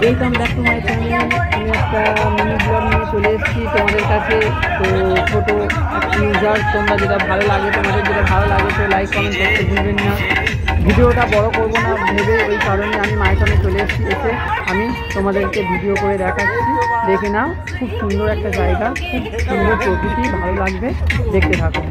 Welcome back to my channel. আমি একটা mini blog নিয়ে চলে এসেছি তোমাদের কাছে। তো ছোটো ইউজার, তোমরা যেটা ভালো লাগে, তোমাদের যেটা ভালো লাগে তো লাইক কমেন্ট করতে ভুলবেন না। ভিডিওটা বড় করব না ভেবে ওই কারণে আমি মাইথনে চলে এসেছি। এসে আমি তোমাদেরকে ভিডিও করে দেখাচ্ছি, দেখে নাও। খুব সুন্দর একটা জায়গা, খুব সুন্দর প্রকৃতি, ভালো লাগবে, দেখতে থাকো।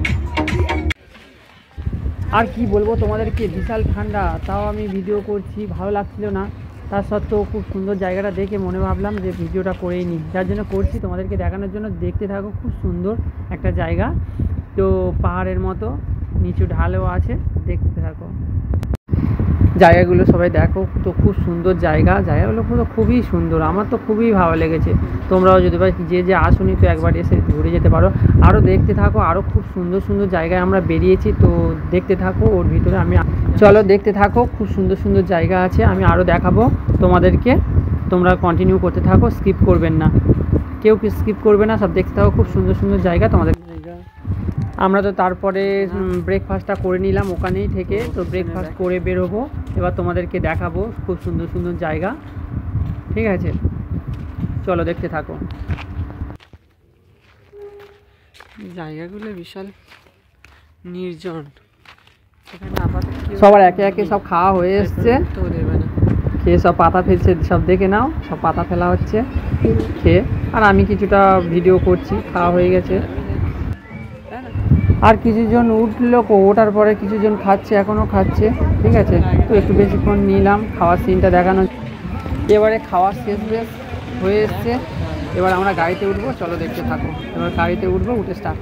আর কি বলবো তোমাদেরকে, বিশাল ঠান্ডা, তাও আমি ভিডিও করছি, ভালো লাগছিল না। তার সত্ত্বেও খুব সুন্দর জায়গাটা দেখে মনে ভাবলাম যে ভিডিওটা করেই নিই, যার জন্য করছি তোমাদেরকে দেখানোর জন্য। দেখতে থাকো, খুব সুন্দর একটা জায়গা। তো পাহাড়ের মতো নিচু ঢালও আছে, দেখতে থাকো। জায়গাগুলো সবাই দেখো, তো খুব সুন্দর জায়গাগুলো তো খুবই সুন্দর, আমার তো খুবই ভালো লেগেছে। তোমরাও যদি যে আসুনি তো একবার এসে ঘুরে যেতে পারো। আরও দেখতে থাকো, আরও খুব সুন্দর সুন্দর জায়গায় আমরা বেরিয়েছি, তো দেখতে থাকো। ওর ভিতরে চলো দেখতে থাকো, খুব সুন্দর সুন্দর জায়গা আছে, আমি আরও দেখাবো তোমাদেরকে। তোমরা কন্টিনিউ করতে থাকো, স্কিপ করবেন না, কেউ স্কিপ করবে না, সব দেখতে থাকো। খুব সুন্দর সুন্দর জায়গা তোমাদের। আমরা তো তারপরে ব্রেকফাস্টটা করে নিলাম ওখানেই থেকে, তো ব্রেকফাস্ট করে বেরোবো। এবার তোমাদেরকে দেখাবো খুব সুন্দর সুন্দর জায়গা, ঠিক আছে? চলো দেখতে থাকো। জায়গাগুলো বিশাল নির্জন। সবার একে একে সব খাওয়া হয়ে এসছে, খেয়ে সব পাতা ফেলছে, সব দেখে নাও, সব পাতা ফেলা হচ্ছে খেয়ে। আর আমি কিছুটা ভিডিও করছি, খাওয়া হয়ে গেছে। আর কিছুজন উঠলো, ওঠার পরে কিছুজন খাচ্ছে, এখনও খাচ্ছে, ঠিক আছে? তো একটু বেশিক্ষণ নিলাম খাওয়ার সিনটা দেখানো। এবারে খাওয়ার শেষ হয়ে এসছে, এবার আমরা গাড়িতে উঠবো, চলো দেখতে থাকো। এবার গাড়িতে উঠবো, উঠে স্টার্ট।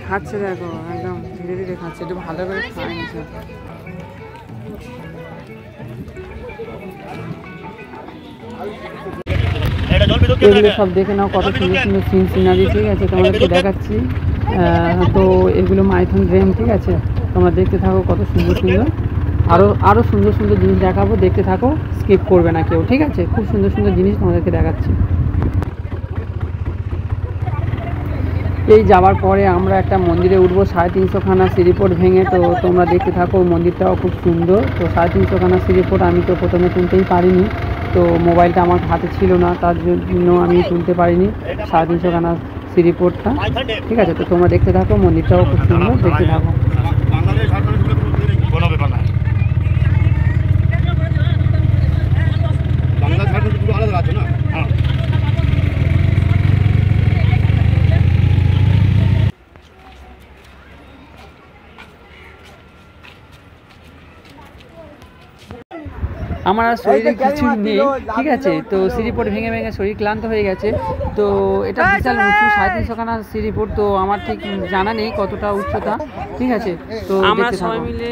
খাচ্ছে দেখো, একদম ধীরে ধীরে খাচ্ছে, একটু ভালো করে খায় নিচ্ছে। এগুলো সব দেখে নাও, কত সুন্দর সুন্দর সিনারি, ঠিক আছে? তোমাদেরকে দেখাচ্ছি। তো এগুলো মাইথন ড্রেন, ঠিক আছে? তোমরা দেখতে থাকো, কত সুন্দর সুন্দর, আরও সুন্দর সুন্দর জিনিস দেখাবো, দেখতে থাকো, স্কিপ করবে না কেউ, ঠিক আছে? খুব সুন্দর সুন্দর জিনিস তোমাদেরকে দেখাচ্ছি। এই যাওয়ার পরে আমরা একটা মন্দিরে উঠবো, 350খানা সিঁড়িপোট ভেঙে। তো তোমরা দেখতে থাকো, মন্দিরটাও খুব সুন্দর। তো 350খানা সিঁড়িপোট আমি তো প্রথমে তুলতেই পারিনি, তো মোবাইলটা আমার হাতে ছিল না, তার জন্য আমি তুলতে পারিনি 350খানা সিঁড়িপোটটা, ঠিক আছে? তো তোমরা দেখতে থাকো, মন্দিরটাও খুব সুন্দর, দেখতে থাকো। আমার আর শরীরে কিছু নেই, ঠিক আছে? তো সিঁড়িপোট ভেঙে ভেঙে শরীর ক্লান্ত হয়ে গেছে। তো এটা বিশাল উঁচু, 350খানা সিঁড়িপোট, তো আমার ঠিক জানা নেই কতটা উচ্চতা, ঠিক আছে? তো আমরা সবাই মিলে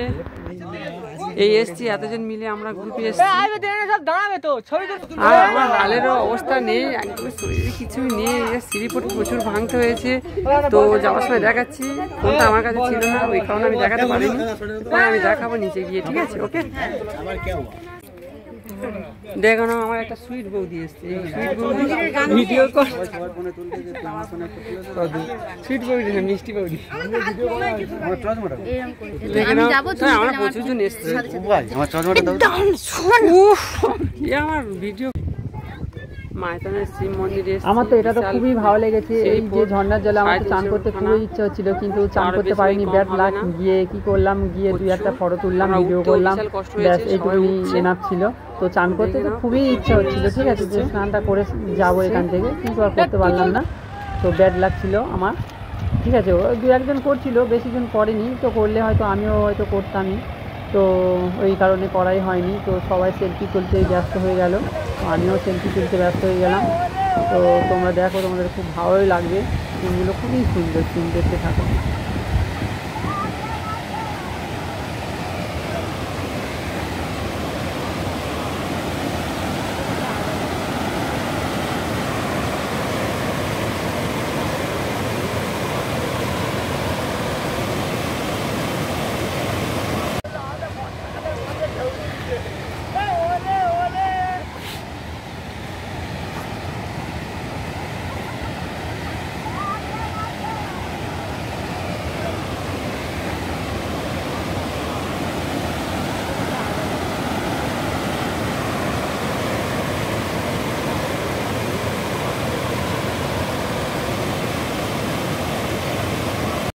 এই এসছি, এতজন মিলে আমরা গ্রুপে এসছি। আর আমার লালেরও অবস্থা নেই, একদম শরীরে কিছুই নেই, সিঁড়িপোট প্রচুর ভাঙতে হয়েছে। তো যাওয়ার সময় দেখাচ্ছি, ফোনটা আমার কাছে ছিল না, ওই কারণে আমি দেখাতে পারিনি। তাই আমি দেখাবো নিচে গিয়ে, ঠিক আছে? ওকে, দেখো না, আমার একটা সুইট বৌদি এসছে, সুইট বৌদি ভিডিও কর, সুইট বৌদি না, মিষ্টি বৌদি। দেখে নাও, আমরা প্রচুর জন এসছে। আমার ভিডিও মাইথনের শিব মন্দিরে, আমার তো এটা তো খুবই ভালো লেগেছে। এই যে ঝর্ণার জলে আমার চান করতে খুবই ইচ্ছা হচ্ছিল, কিন্তু চান করতে পারিনি, ব্যাড লাক। গিয়ে কি করলাম, গিয়ে 2-1টা ফটো তুললাম, ভিডিও করলাম, ব্যাস এইটুকুই এনাফ ছিল। তো চান করতে তো খুবই ইচ্ছা হচ্ছিল, ঠিক আছে? যে স্নানটা করে যাবো এখান থেকে, কিন্তু আর করতে পারলাম না, তো ব্যাড লাক ছিল আমার, ঠিক আছে? 2-1জন করছিল, বেশিজন করেনি, তো করলে হয়তো আমিও হয়তো করতামই, তো ওই কারণে করাই হয়নি। তো সবাই সেলফি তুলতে ব্যস্ত হয়ে গেল, আমিও সেলফি তুলতে ব্যস্ত হয়ে গেলাম। তো তোমরা দেখো, তোমাদের খুব ভালোই লাগবে, সিনগুলো খুবই সুন্দর, সিন দেখতে থাকো।